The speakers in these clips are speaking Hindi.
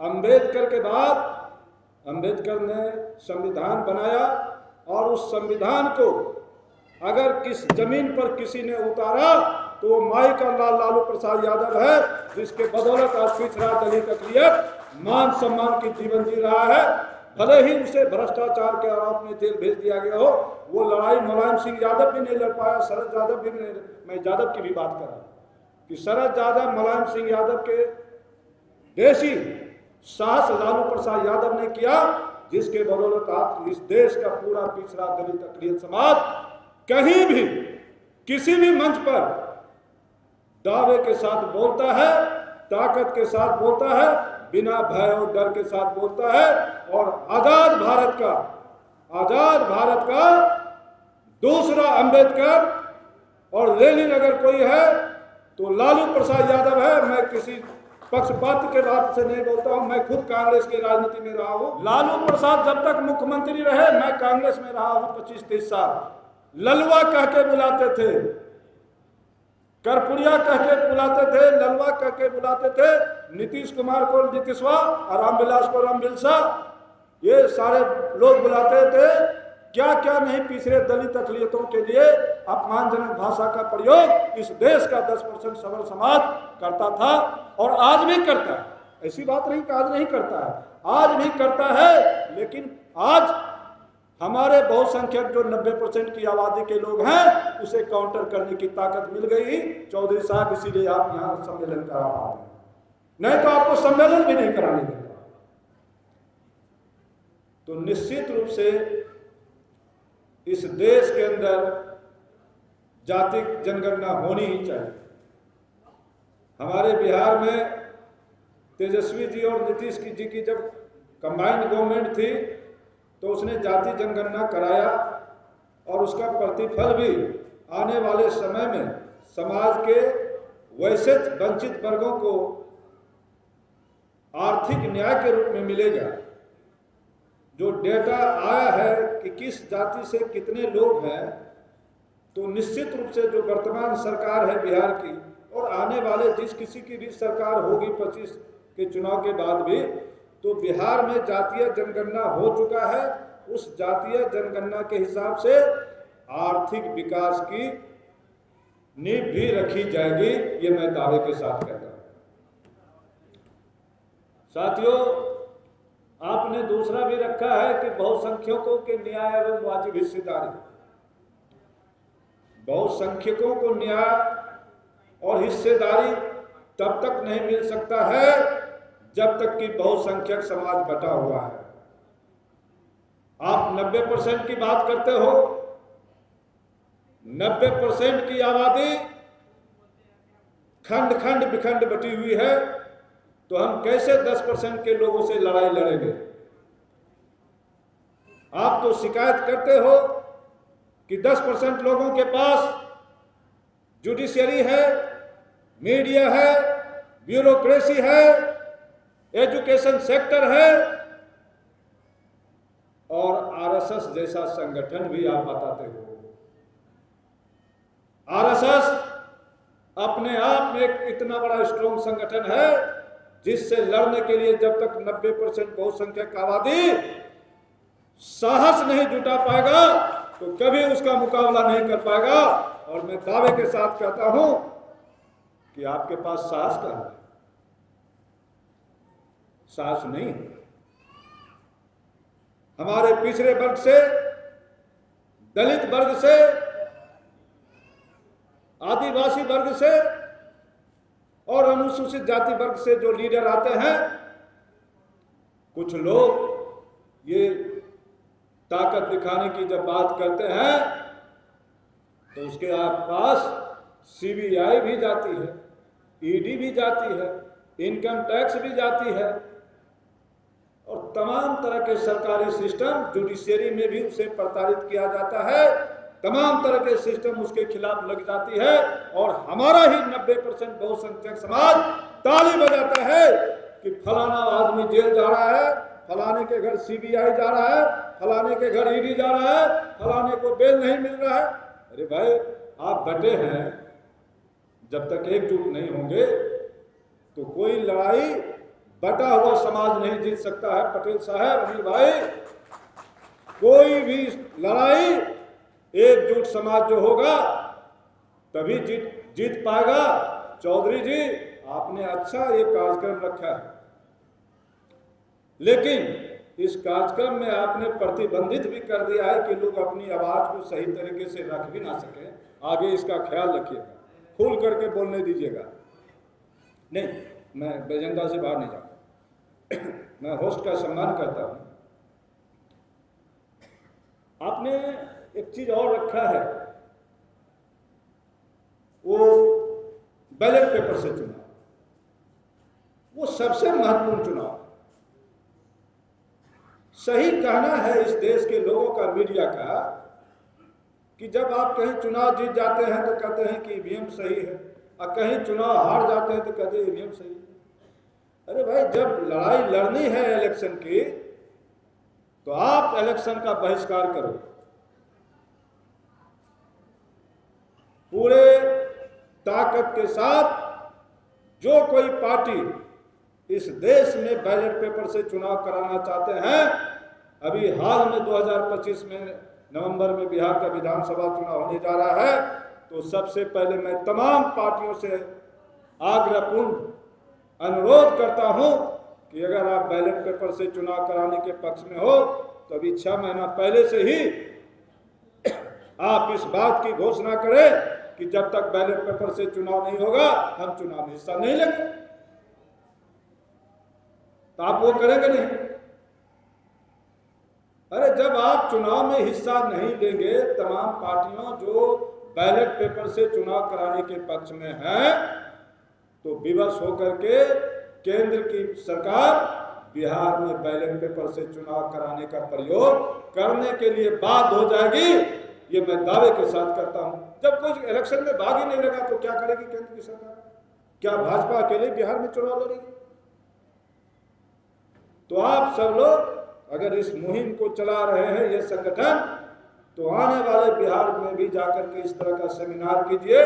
अंबेडकर के बाद अंबेडकर ने संविधान बनाया और उस संविधान को अगर किस जमीन पर किसी ने उतारा तो वो माई का लाल लालू प्रसाद यादव है, जिसके बदौलत आज पिछड़ा दलित अक़लियत मान सम्मान की जीवन जी रहा है। भले ही उसे भ्रष्टाचार के आरोप में जेल भेज दिया गया हो, वो लड़ाई मुलायम सिंह यादव भी नहीं लड़ पाया, शरद यादव भी नहीं। मैं यादव की भी बात कर रहा हूं कि शरद यादव मुलायम सिंह यादव के देशी साहस लालू प्रसाद यादव ने किया, जिसके बदौलत आज इस देश का पूरा पिछड़ा दलित अक़लियत समाज कहीं भी किसी भी मंच पर दावे के साथ बोलता है, ताकत के साथ बोलता है, बिना भय और डर के साथ बोलता है। और आजाद भारत का दूसरा अंबेडकर और लेनिन अगर कोई है तो लालू प्रसाद यादव है। मैं किसी पक्षपात के बात से नहीं बोलता हूं, मैं खुद कांग्रेस की राजनीति में रहा हूं। लालू प्रसाद जब तक मुख्यमंत्री रहे मैं कांग्रेस में रहा हूं 25-30 साल। ललवा कह के बुलाते थे, करपुरिया कह के बुलाते थे, ललवा कह के बुलाते थे, नीतीश कुमार को नीतीशवा और रामविलास को रामविलसा, ये सारे लोग बुलाते थे। क्या क्या नहीं पिछड़े दलित अक़लियतों के लिए अपमानजनक भाषा का प्रयोग इस देश का 10% सबल समाज करता था और आज भी करता है। ऐसी बात नहीं कि आज नहीं करता है, आज भी करता है। लेकिन आज हमारे बहुसंख्यक जो 90% की आबादी के लोग हैं उसे काउंटर करने की ताकत मिल गई चौधरी साहब, इसीलिए आप यहाँ सम्मेलन करा पा रहे हैं, नहीं तो आपको सम्मेलन भी नहीं कराने देगा। तो निश्चित रूप से इस देश के अंदर जाति जनगणना होनी ही चाहिए। हमारे बिहार में तेजस्वी जी और नीतीश जी की जब कंबाइंड गवर्नमेंट थी तो उसने जाति जनगणना कराया और उसका प्रतिफल भी आने वाले समय में समाज के वैसे वंचित वर्गों को आर्थिक न्याय के रूप में मिलेगा। जो डेटा आया है कि किस जाति से कितने लोग हैं, तो निश्चित रूप से जो वर्तमान सरकार है बिहार की और आने वाले जिस किसी की भी सरकार होगी 25 के चुनाव के बाद भी, तो बिहार में जातीय जनगणना हो चुका है। उस जातीय जनगणना के हिसाब से आर्थिक विकास की नींव भी रखी जाएगी, ये मैं दावे के साथ कहता हूं। साथियों, आपने दूसरा भी रखा है कि बहुसंख्यकों के न्याय एवं वाजिब हिस्सेदारी। बहुसंख्यकों को न्याय और हिस्सेदारी तब तक नहीं मिल सकता है जब तक कि बहुसंख्यक समाज बटा हुआ है। आप 90% की बात करते हो, 90% की आबादी खंड खंड विखंड बटी हुई है, तो हम कैसे 10% के लोगों से लड़ाई लड़ेंगे? आप तो शिकायत करते हो कि 10% लोगों के पास जुडिशरी है, मीडिया है, ब्यूरोक्रेसी है, एजुकेशन सेक्टर है और आरएसएस जैसा संगठन भी आप बताते हो। आरएसएस अपने आप में एक इतना बड़ा स्ट्रॉन्ग संगठन है जिससे लड़ने के लिए जब तक 90% बहुसंख्यक आबादी साहस नहीं जुटा पाएगा तो कभी उसका मुकाबला नहीं कर पाएगा। और मैं दावे के साथ कहता हूं कि आपके पास साहस कहां है? साहस नहीं है। हमारे पिछड़े वर्ग से, दलित वर्ग से, आदिवासी वर्ग से और अनुसूचित जाति वर्ग से जो लीडर आते हैं, कुछ लोग ये ताकत दिखाने की जब बात करते हैं तो उसके पास सीबीआई भी जाती है, ईडी भी जाती है, इनकम टैक्स भी जाती है और तमाम तरह के सरकारी सिस्टम, जुडिशरी में भी उसे प्रताड़ित किया जाता है। तमाम तरह के सिस्टम उसके खिलाफ लग जाती है और हमारा ही 90% बहुसंख्यक समाज ताली बजाता है कि फलाना आदमी जेल जा रहा है, फलाने के घर सीबीआई जा रहा है, फलाने के घर ईडी जा रहा है, फलाने को बेल नहीं मिल रहा है। अरे भाई, आप बटे हैं, जब तक एकजुट नहीं होंगे तो कोई लड़ाई बटा हुआ समाज नहीं जीत सकता है। पटेल साहब, अनिल भाई, कोई भी लड़ाई एकजुट समाज जो होगा तभी जीत पाएगा। चौधरी जी, आपने अच्छा ये कार्यक्रम रखा है, लेकिन इस कार्यक्रम में आपने प्रतिबंधित भी कर दिया है कि लोग अपनी आवाज को सही तरीके से रख भी ना सके। आगे इसका ख्याल रखिएगा, खुल करके बोलने दीजिएगा। नहीं, मैं एजेंडा से बाहर नहीं जाऊंगा, मैं होस्ट का सम्मान करता हूं। आपने एक चीज और रखा है, वो बैलेट पेपर से चुनाव, वो सबसे महत्वपूर्ण चुनाव। सही कहना है इस देश के लोगों का, मीडिया का, कि जब आप कहीं चुनाव जीत जाते हैं तो कहते हैं कि ईवीएम सही है, और कहीं चुनाव हार जाते हैं तो कहते हैं ईवीएम सही है। अरे भाई, जब लड़ाई लड़नी है इलेक्शन की तो आप इलेक्शन का बहिष्कार करो। पूरे ताकत के साथ जो कोई पार्टी इस देश में बैलेट पेपर से चुनाव कराना चाहते हैं, अभी हाल में 2025 में नवंबर में बिहार का विधानसभा चुनाव होने जा रहा है, तो सबसे पहले मैं तमाम पार्टियों से आग्रहपूर्ण अनुरोध करता हूं कि अगर आप बैलेट पेपर से चुनाव कराने के पक्ष में हो तो अभी 6 महीना पहले से ही आप इस बात की घोषणा करें कि जब तक बैलेट पेपर से चुनाव नहीं होगा हम चुनाव में हिस्सा नहीं लेंगे। तो आप वो करेंगे नहीं? अरे जब आप चुनाव में हिस्सा नहीं लेंगे, तमाम पार्टियों जो बैलेट पेपर से चुनाव कराने के पक्ष में हैं, तो विवश होकर के केंद्र की सरकार बिहार में बैलेट पेपर से चुनाव कराने का प्रयोग करने के लिए बाध्य हो जाएगी। ये मैं दावे के साथ करता हूं। जब कोई इलेक्शन में भाग ही नहीं लगा तो क्या करेगी केंद्र की सरकार? क्या भाजपा अकेले बिहार में चुनाव लड़ेगी? तो आप सब लोग अगर इस मुहिम को चला रहे हैं ये संगठन, तो आने वाले बिहार में भी जाकर के इस तरह का सेमिनार कीजिए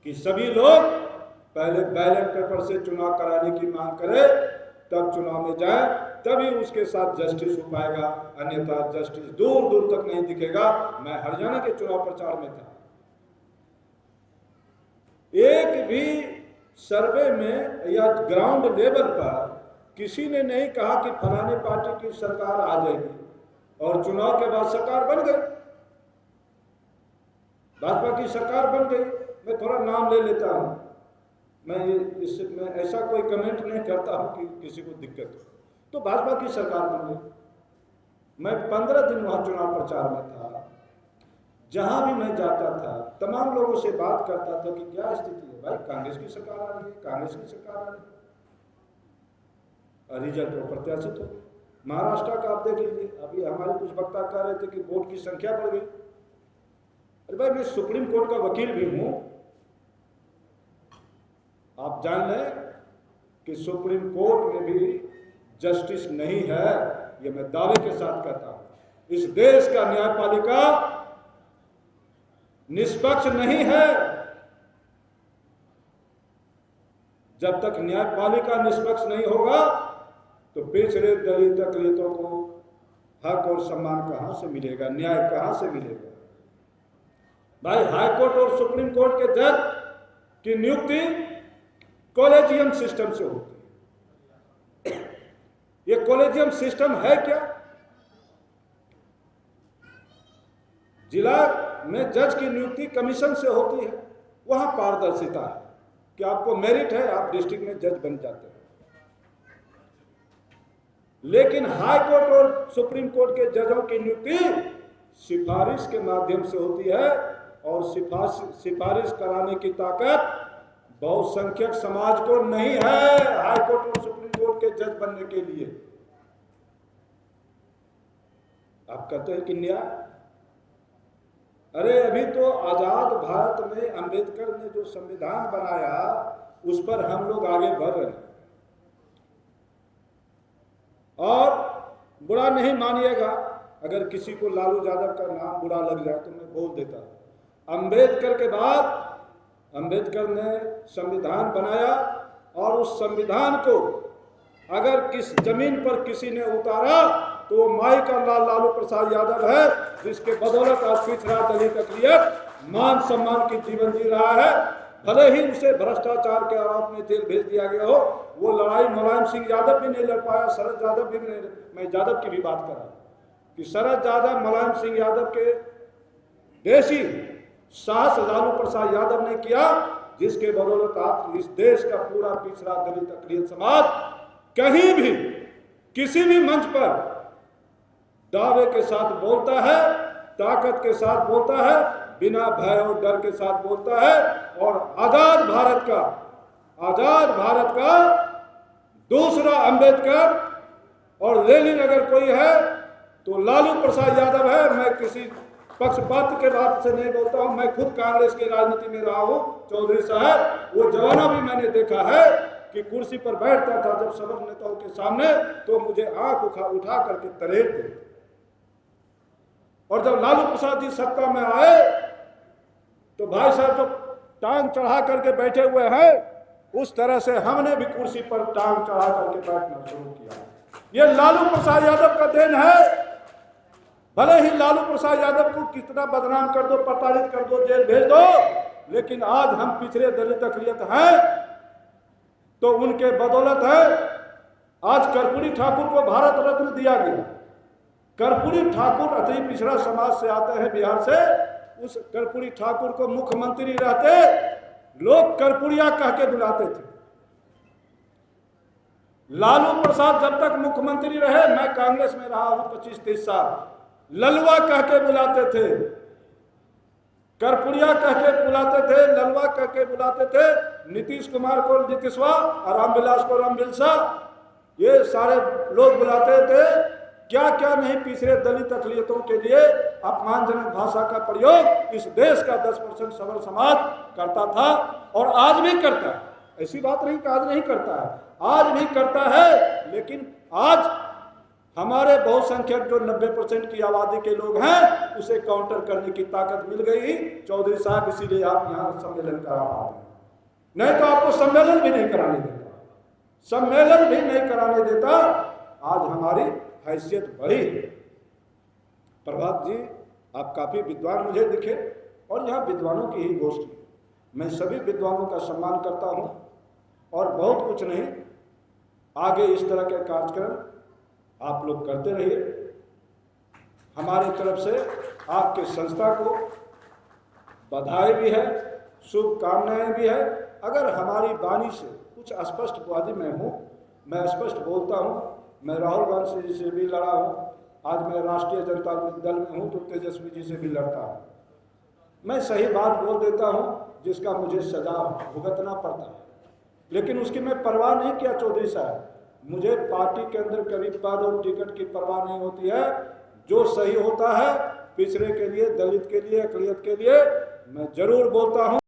कि सभी लोग पहले बैलेट पेपर से चुनाव कराने की मांग करें, तब चुनाव में जाए, तभी उसके साथ जस्टिस हो पाएगा। अन्यथा जस्टिस दूर दूर तक नहीं दिखेगा। मैं हरियाणा के चुनाव प्रचार में था, एक भी सर्वे में या ग्राउंड लेवल पर किसी ने नहीं कहा कि फलाने पार्टी की सरकार आ जाएगी, और चुनाव के बाद सरकार बन गई, भाजपा की सरकार बन गई। मैं थोड़ा नाम ले लेता हूं, मैं ऐसा कोई कमेंट नहीं करता हूं कि किसी को दिक्कत हो, तो भाजपा की सरकार बन गई। मैं 15 दिन वहां चुनाव प्रचार में था, जहां भी मैं जाता था तमाम लोगों से बात करता था कि क्या स्थिति है भाई, कांग्रेस की सरकार आ रही है, कांग्रेस की सरकार आ रही है। रिजल्ट अप्रत्याशित हो। महाराष्ट्र का आप देख लीजिए, अभी हमारे कुछ वक्ता कह रहे थे कि वोट की संख्या बढ़ गई। अरे भाई, मैं सुप्रीम कोर्ट का वकील भी हूं, आप जान लें कि सुप्रीम कोर्ट में भी जस्टिस नहीं है, ये मैं दावे के साथ कहता हूं। इस देश का न्यायपालिका निष्पक्ष नहीं है। जब तक न्यायपालिका निष्पक्ष नहीं होगा तो पिछड़े दलित अकलितों को हक और सम्मान कहां से मिलेगा, न्याय कहां से मिलेगा? भाई, हाई कोर्ट और सुप्रीम कोर्ट के जज की नियुक्ति कॉलेजियम सिस्टम से होती है। ये कॉलेजियम सिस्टम है क्या? जिला में जज की नियुक्ति कमीशन से होती है, वहां पारदर्शिता है कि आपको मेरिट है, आप डिस्ट्रिक्ट में जज बन जाते हैं। लेकिन हाई कोर्ट और सुप्रीम कोर्ट के जजों की नियुक्ति सिफारिश के माध्यम से होती है, और सिफारिश कराने की ताकत बहुसंख्यक समाज को नहीं है हाई कोर्ट और सुप्रीम कोर्ट के जज बनने के लिए। आप कहते हैं कि न्याय, अरे अभी तो आजाद भारत में अंबेडकर ने जो संविधान बनाया उस पर हम लोग आगे बढ़ रहे हैं। और बुरा नहीं मानिएगा, अगर किसी को लालू यादव का नाम बुरा लग जाए तो मैं बोल देता हूं। अंबेडकर के बाद अंबेडकर ने संविधान बनाया, और उस संविधान को अगर किस जमीन पर किसी ने उतारा तो वो माई का लाल लालू प्रसाद यादव है, जिसके बदौलत आज पिछड़ा दलित अक़लियत मान सम्मान की जीवन जी रहा है। भले ही उसे भ्रष्टाचार के आरोप में जेल भेज दिया गया हो, वो लड़ाई मुलायम सिंह यादव भी नहीं लड़ पाया, शरद यादव भी नहीं। मैं यादव की भी बात कर रहा हूँ कि शरद यादव मुलायम सिंह यादव के देशी साहस लालू प्रसाद यादव ने किया, जिसके बदौलत आज इस देश का पूरा पिछड़ा दलित अक़लियत समाज कहीं भी किसी भी मंच पर दावे के साथ बोलता है, ताकत के साथ बोलता है, बिना भय और डर के साथ बोलता है। और आजाद भारत का दूसरा अंबेडकर और लेनिन अगर कोई है तो लालू प्रसाद यादव है। मैं किसी पक्षपात के बात से नहीं बोलता हूं, मैं खुद कांग्रेस की राजनीति में रहा हूं। चौधरी साहब, वो जमाना भी मैंने देखा है कि कुर्सी पर बैठता था जब सबक नेताओं के सामने, तो मुझे आंख उठा करके तरेड़ते। और जब लालू प्रसाद जी सत्ता में आए तो भाई साहब तो टांग चढ़ा करके बैठे हुए हैं, उस तरह से हमने भी कुर्सी पर टांग चढ़ा करके बैठना शुरू किया। ये लालू प्रसाद यादव का देन है। भले ही लालू प्रसाद यादव को कितना बदनाम कर दो, प्रताड़ित कर दो, जेल भेज दो, लेकिन आज हम पिछड़े दलित अक़लियत हैं तो उनके बदौलत है। आज कर्पूरी ठाकुर को भारत रत्न दिया गया। कर्पूरी ठाकुर अति पिछड़ा समाज से आते हैं, बिहार से। उस कर्पूरी ठाकुर को मुख्यमंत्री रहते लोग कर्पूरिया कह के बुलाते थे। लालू प्रसाद जब तक मुख्यमंत्री रहे, मैं कांग्रेस में रहा हूं 25-30 साल, ललवा कह के बुलाते थे, कर्पूरिया कह के बुलाते थे, ललवा कह के बुलाते थे। नीतीश कुमार को नीतीशवा और रामविलास को रामविलसा, ये सारे लोग बुलाते थे। क्या क्या नहीं पिछड़े दलित अक़लियतों के लिए अपमानजनक भाषा का प्रयोग इस देश का 10% सबल समाज करता था और आज भी करता है। ऐसी बात नहीं कि आज नहीं करता है, आज भी करता है। लेकिन आज हमारे बहुसंख्यक जो 90% की आबादी के लोग हैं, उसे काउंटर करने की ताकत मिल गई। चौधरी साहब, इसीलिए आप यहाँ सम्मेलन करा रहे हैं, नहीं तो आपको सम्मेलन भी नहीं कराने देता, सम्मेलन भी नहीं कराने देता। आज हमारी हैसियत बढ़ी है। प्रभात जी, आप काफ़ी विद्वान मुझे दिखे और यहाँ विद्वानों की ही गोष्ठी। मैं सभी विद्वानों का सम्मान करता हूँ और बहुत कुछ नहीं, आगे इस तरह के कार्यक्रम आप लोग करते रहिए। हमारी तरफ से आपके संस्था को बधाई भी है, शुभकामनाएं भी है। अगर हमारी वाणी से कुछ अस्पष्टवादी मैं हूँ, मैं स्पष्ट बोलता हूँ। मैं राहुल गांधी जी से भी लड़ा हूँ, आज मैं राष्ट्रीय जनता दल में हूँ तो तेजस्वी जी से भी लड़ता हूँ। मैं सही बात बोल देता हूँ जिसका मुझे सजा भुगतना पड़ता है, लेकिन उसकी मैं परवाह नहीं किया। चौधरी साहब, मुझे पार्टी के अंदर कभी पद और टिकट की परवाह नहीं होती है। जो सही होता है पिछड़े के लिए, दलित के लिए, अक़लियत के लिए, मैं जरूर बोलता हूँ।